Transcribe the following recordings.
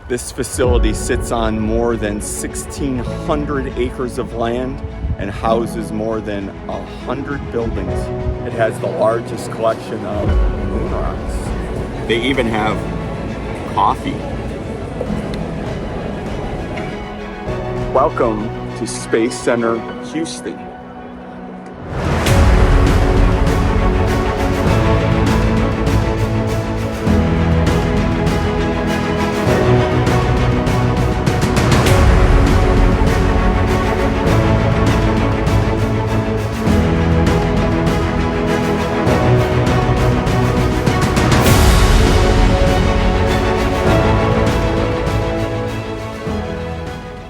This facility sits on more than 1,600 acres of land and houses more than 100 buildings. It has the largest collection of moon rocks. They even have coffee. Welcome to Space Center Houston.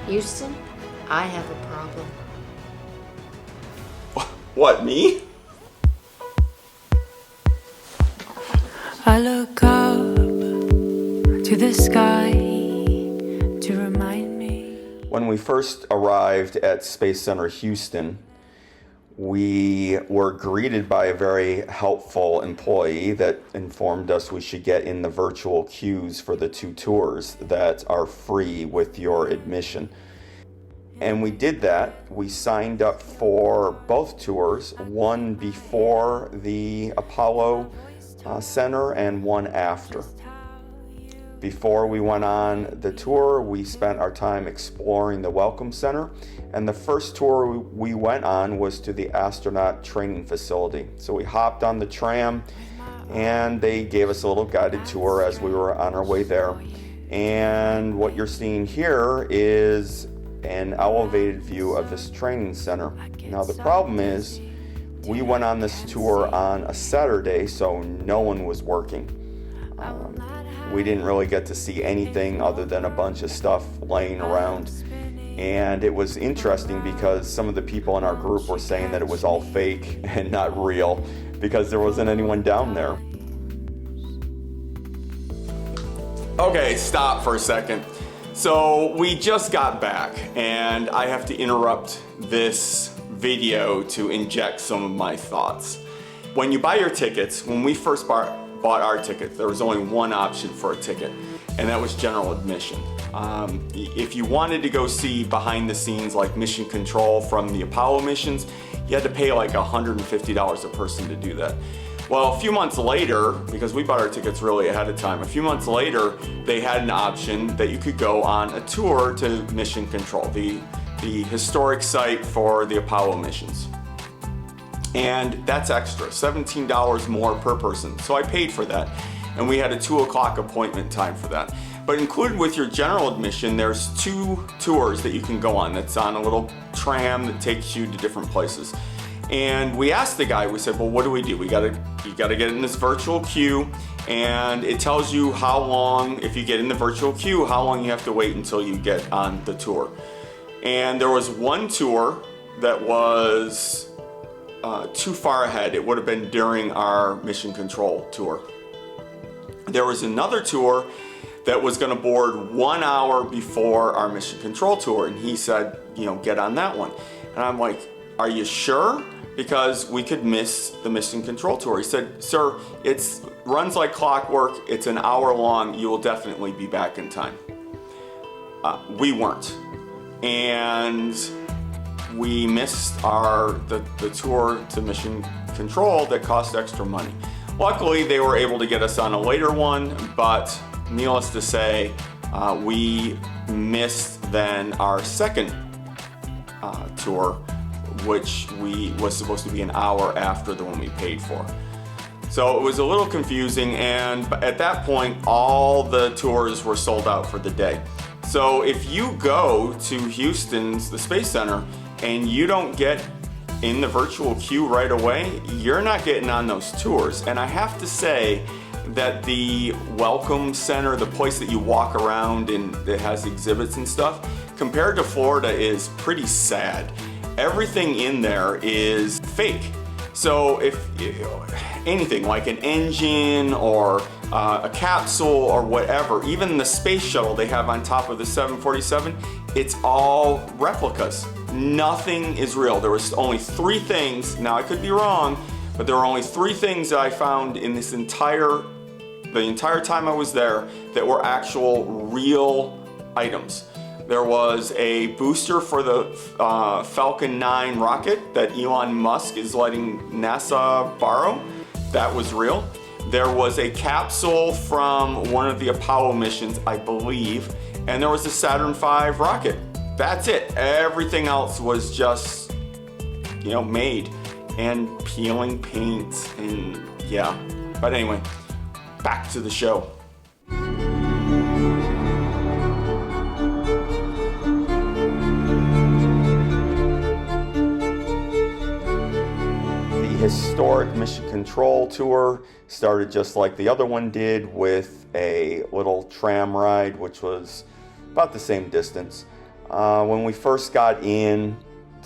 Houston, I have a problem. What, me? I look up to the sky to remind me. When we first arrived at Space Center Houston, we were greeted by a very helpful employee that informed us we should get in the virtual queues for the 2 tours that are free with your admission. And we did that. We signed up for both tours, one before the Apollo Center and one after. Before we went on the tour, we spent our time exploring the Welcome Center, and the first tour we went on was to the Astronaut training facility. So we hopped on the tram, and they gave us a little guided tour as we were on our way there. And what you're seeing here is an elevated view of this training center. Now the problem is, we went on this tour on a Saturday, so no one was working. We didn't really get to see anything other than a bunch of stuff laying around. And it was interesting because some of the people in our group were saying that it was all fake and not real because there wasn't anyone down there. Okay, stop for a second. So we just got back and I have to interrupt this video to inject some of my thoughts. When you buy your tickets, when we first bought our ticket, there was only one option for a ticket, and that was general admission. If you wanted to go see behind the scenes like mission control from the Apollo missions, you had to pay like $150 a person to do that. Well, a few months later, because we bought our tickets really ahead of time, a few months later, they had an option that you could go on a tour to mission control, the historic site for the Apollo missions. And that's extra, $17 more per person. So I paid for that, and we had a 2 o'clock appointment time for that. But included with your general admission, there's 2 tours that you can go on. That's on a little tram that takes you to different places. And we asked the guy, we said, well, what do? You gotta get in this virtual queue, and it tells you how long, if you get in the virtual queue, how long you have to wait until you get on the tour. And there was one tour that was too far ahead. It would have been during our mission control tour. There was another tour that was going to board 1 hour before our mission control tour, and he said, get on that one. And I'm like, are you sure? Because we could miss the mission control tour. He said, sir, it runs like clockwork. It's an hour long. You will definitely be back in time. We weren't. And we missed the tour to mission control that cost extra money. Luckily, they were able to get us on a later one, but needless to say, we missed then our second tour, which was supposed to be an hour after the one we paid for. So it was a little confusing, and at that point, all the tours were sold out for the day. So if you go to Houston's, the Space Center, and you don't get in the virtual queue right away, you're not getting on those tours. And I have to say that the Welcome Center, the place that you walk around and that has exhibits and stuff, compared to Florida is pretty sad. Everything in there is fake. So if anything like an engine or a capsule or whatever, even the space shuttle they have on top of the 747, it's all replicas. Nothing is real. There was only 3 things, now I could be wrong, but there were only 3 things that I found in this entire the entire time I was there that were actual real items. There was a booster for the Falcon 9 rocket that Elon Musk is letting NASA borrow. That was real. There was a capsule from one of the Apollo missions, I believe, and there was a Saturn V rocket. That's it. Everything else was just, made and peeling paint and yeah. But anyway, back to the show. Historic Mission Control tour started just like the other one did, with a little tram ride, which was about the same distance. When we first got in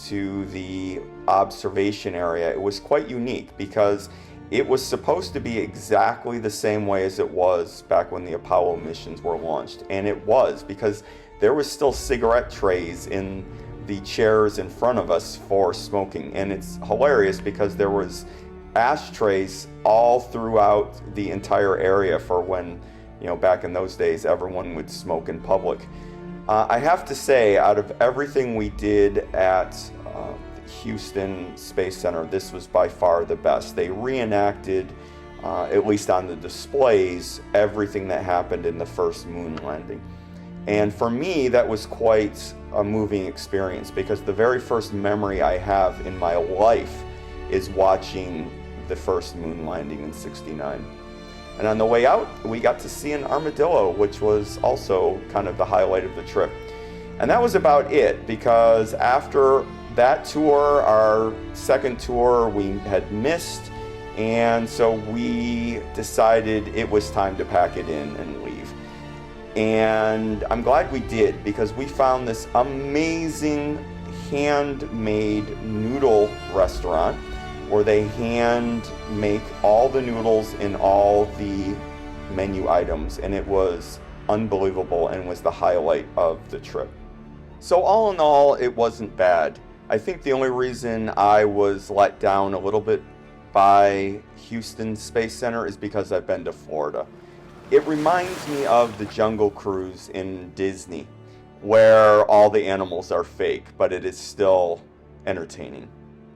to the observation area, it was quite unique because it was supposed to be exactly the same way as it was back when the Apollo missions were launched. And it was, because there was still cigarette trays in the chairs in front of us for smoking. And it's hilarious because there was ashtrays all throughout the entire area for when, back in those days, everyone would smoke in public. I have to say, out of everything we did at Houston Space Center, this was by far the best. They reenacted, at least on the displays, everything that happened in the first moon landing. And for me, that was quite a moving experience, because the very first memory I have in my life is watching the first moon landing in '69. And on the way out, we got to see an armadillo, which was also kind of the highlight of the trip. And that was about it, because after that tour, our second tour we had missed, and so we decided it was time to pack it in and leave. And I'm glad we did, because we found this amazing handmade noodle restaurant where they hand make all the noodles in all the menu items, and it was unbelievable and was the highlight of the trip. So all in all, it wasn't bad. I think the only reason I was let down a little bit by Houston Space Center is because I've been to Florida. It reminds me of the Jungle Cruise in Disney, where all the animals are fake, but it is still entertaining.